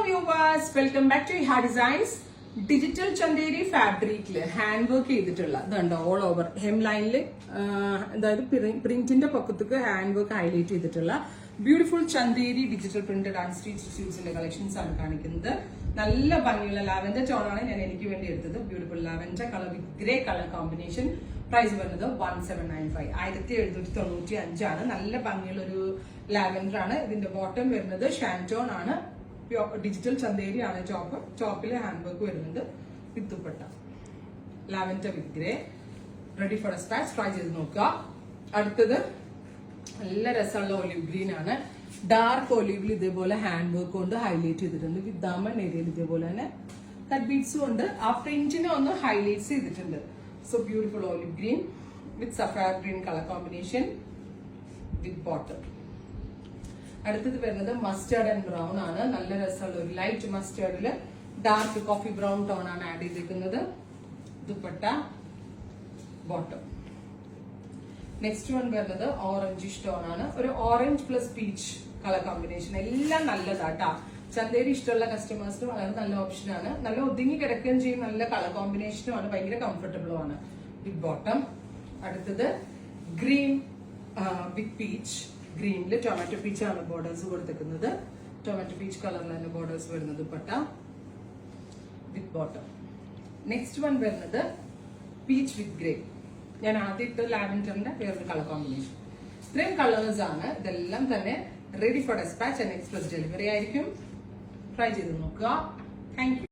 Viewers, welcome back to ഹാ designs. Digital Chanderi ഫാബ്രിക്കില് hand work ചെയ്തിട്ടുള്ള ഇതുണ്ടോ, ഓൾ ഓവർ ഹെം ലൈനിൽ, അതായത് പ്രിന്റിന്റെ പൊക്കത്തേക്ക് ഹാൻഡ് വർക്ക് ഹൈലൈറ്റ് ചെയ്തിട്ടുള്ള beautiful Chanderi digital printed unstitch സ്യൂട്ട്സിന്റെ കളക്ഷൻസ് ആണ് കാണിക്കുന്നത്. നല്ല ഭംഗിയുള്ള ലാവൻഡർ ടോണാണ് ഞാൻ എനിക്ക് വേണ്ടി എടുത്തത്. Beautiful lavender colour with grey colour combination. Price വരുന്നത് 1795, 1795 ആണ്. നല്ല ഭംഗിയുള്ള ഒരു ലാവൻഡർ ആണ്. ഇതിന്റെ ബോട്ടം വരുന്നത് ഷാൻറ്റോൺ ആണ്. ഡിജിറ്റൽ ചന്തേരി ആണ് ടോപ്പ്. ടോപ്പില് ഹാൻഡ് വർക്ക് വരുന്നത് with dupatta. Lavender with grey, ready for dispatch. Try ചെയ്ത് നോക്കുക. അടുത്തത് നല്ല രസമുള്ള ഒലിവ് ഗ്രീൻ ആണ്. ഡാർക്ക് ഒലിവിൽ ഇതേപോലെ ഹാൻഡ് വർക്ക് കൊണ്ട് ഹൈലൈറ്റ് ചെയ്തിട്ടുണ്ട്. വിത്ത് ദാമൺ ഏരിയയിൽ ഇതേപോലെ തന്നെ കട്ട് ബീഡ്സും ഉണ്ട്. ആ പ്രിന്റിനെ ഒന്ന് ഹൈലൈറ്റ്സ് ചെയ്തിട്ടുണ്ട്. So beautiful olive green with sapphire green colour combination with bottom. അടുത്തത് വരുന്നത് മസ്റ്റേർഡ് ആൻഡ് ബ്രൗൺ ആണ്. നല്ല രസമുള്ള ഒരു ലൈറ്റ് മസ്റ്റേർഡില് ഡാർക്ക് കോഫി ബ്രൗൺ ടോൺ ആണ് ആഡ് ചെയ്തിരിക്കുന്നത്. ദുപ്പട്ട, ബോട്ടം. നെക്സ്റ്റ് വൺ വരുന്നത് ഓറഞ്ചിഷ് ടോൺ ആണ്. ഒരു orange plus peach colour combination. എല്ലാം നല്ലതാട്ടാ. ചന്തേരി ഇഷ്ടമുള്ള കസ്റ്റമേഴ്സിന് വളരെ നല്ല ഓപ്ഷൻ ആണ്. നല്ല ഒതുങ്ങി കിടക്കുകയും ചെയ്യും. നല്ല കളർ കോമ്പിനേഷനും ആണ്. ഭയങ്കര കംഫർട്ടബിളും ആണ്. With bottom. അടുത്തത് ഗ്രീൻ വിത്ത് പീച്ച്. ഗ്രീനില് ടൊമാറ്റോ പീച്ച് ആണ് ബോർഡേഴ്സ് കൊടുത്തിരിക്കുന്നത്. ടൊമാറ്റോ പീച്ച് കളറിൽ തന്നെ ബോർഡേഴ്സ് വരുന്നത്. Dupatta with bottom. Next one വരുന്നത് പീച്ച് വിത്ത് ഗ്രേ. ഞാൻ ആദ്യത്തെ ലാവൻഡറിന്റെ വേറൊരു കളർ കോമ്പിനേഷൻ. ഇത്രയും കളേഴ്സ് ആണ്. ഇതെല്ലാം തന്നെ ready for despatch and express delivery ആയിരിക്കും. ട്രൈ ചെയ്ത് നോക്കുക. Thank U.